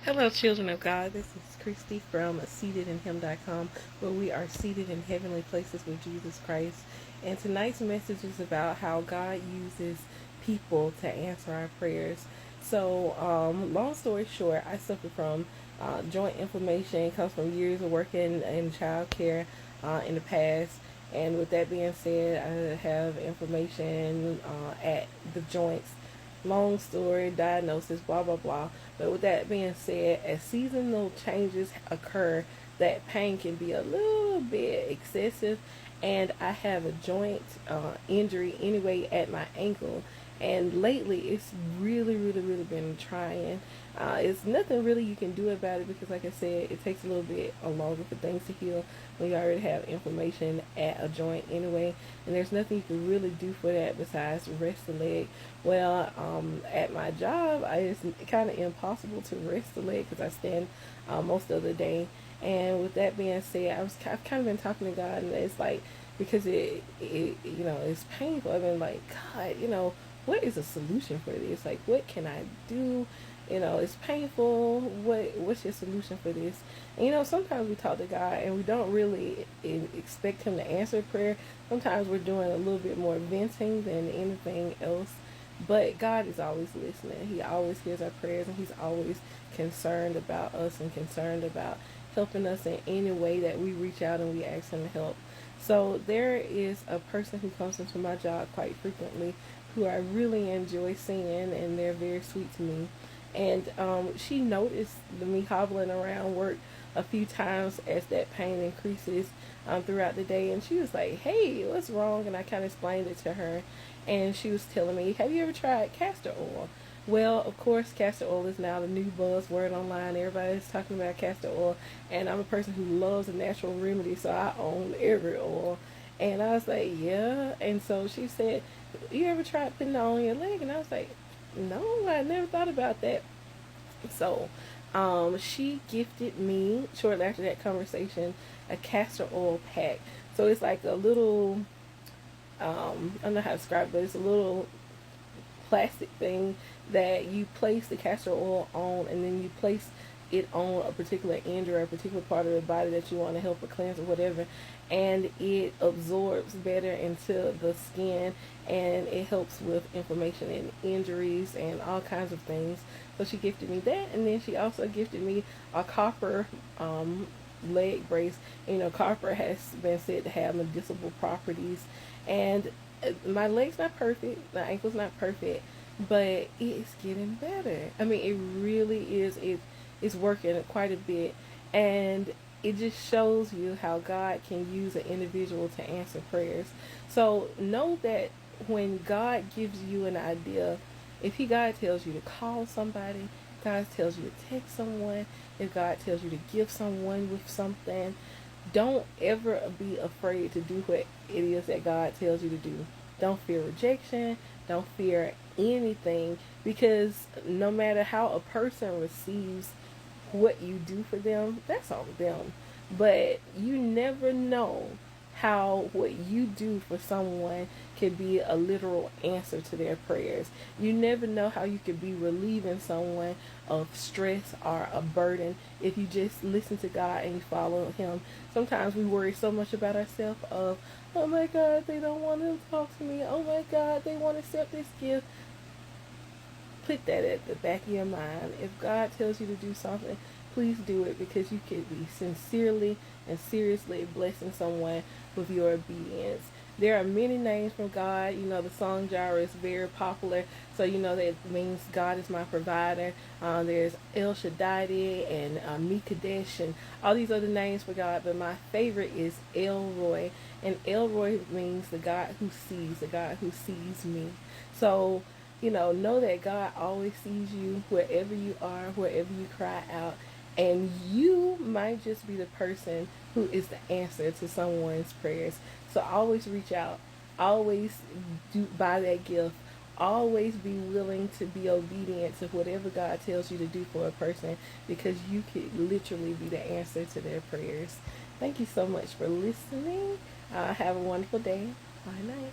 Hello, children of God. This is Christy from SeatedInHim.com, where we are seated in heavenly places with Jesus Christ. And tonight's message is about how God uses people to answer our prayers. So, long story short, I suffer from joint inflammation. It comes from years of working in child care in the past. And with that being said, I have inflammation at the joints. Long story, diagnosis, blah blah blah. But with that being said, as seasonal changes occur, that pain can be a little bit excessive, and I have a joint injury anyway at my ankle, and lately it's really been trying. It's nothing really you can do about it because, like I said, it takes a little bit longer for things to heal when you already have inflammation at a joint anyway, and there's nothing you can really do for that besides rest the leg. Well, at my job, it's kind of impossible to rest the leg because I stand most of the day. And with that being said, I've kind of been talking to God, and it's like because it's painful. I've been like, God, what is a solution for this? Like, what can I do? It's painful. What's your solution for this? And sometimes we talk to God and we don't really expect Him to answer prayer. Sometimes we're doing a little bit more venting than anything else. But God is always listening. He always hears our prayers, and He's always concerned about us and concerned about helping us in any way that we reach out and we ask Him to help. So there is a person who comes into my job quite frequently who I really enjoy seeing, and they're very sweet to me. And she noticed me hobbling around work a few times as that pain increases throughout the day. And she was like, hey, what's wrong? And I kind of explained it to her. And she was telling me, have you ever tried castor oil? Well, of course, castor oil is now the new buzzword online. Everybody's talking about castor oil. And I'm a person who loves a natural remedy, so I own every oil. And I was like, yeah. And so she said, you ever tried putting it on your leg? And I was like, no, I never thought about that. So, she gifted me shortly after that conversation a castor oil pack. So it's like a little, I don't know how to describe it, but it's a little plastic thing that you place the castor oil on, and then you place it on a particular injury or a particular part of the body that you want to help or cleanse or whatever, and it absorbs better into the skin, and it helps with inflammation and injuries and all kinds of things. So she gifted me that, and then she also gifted me a copper leg brace. Copper has been said to have medicinal properties, and my leg's not perfect, my ankle's not perfect, but it's getting better. I mean, it really is. It's working quite a bit, and it just shows you how God can use an individual to answer prayers. So know that when God gives you an idea, if God tells you to call somebody, God tells you to text someone, if God tells you to give someone with something, don't ever be afraid to do what it is that God tells you to do. Don't fear rejection. Don't fear anything, because no matter how a person receives what you do for them, that's on them. But you never know how what you do for someone can be a literal answer to their prayers. You never know how you could be relieving someone of stress or a burden if you just listen to God and you follow Him. Sometimes we worry so much about ourselves of, oh my God, they don't want to talk to me. Oh my God, they want to accept this gift. Put that at the back of your mind. If God tells you to do something, please do it, because you could be sincerely and seriously blessing someone with your obedience. There are many names from God. The song Jireh is very popular, so that means God is my provider. There's El Shaddai and Mikadesh and all these other names for God, but my favorite is El Roi, and El Roi means the God who sees me. So know that God always sees you wherever you are, wherever you cry out. And you might just be the person who is the answer to someone's prayers. So always reach out. Always buy that gift. Always be willing to be obedient to whatever God tells you to do for a person, because you could literally be the answer to their prayers. Thank you so much for listening. Have a wonderful day. Bye night.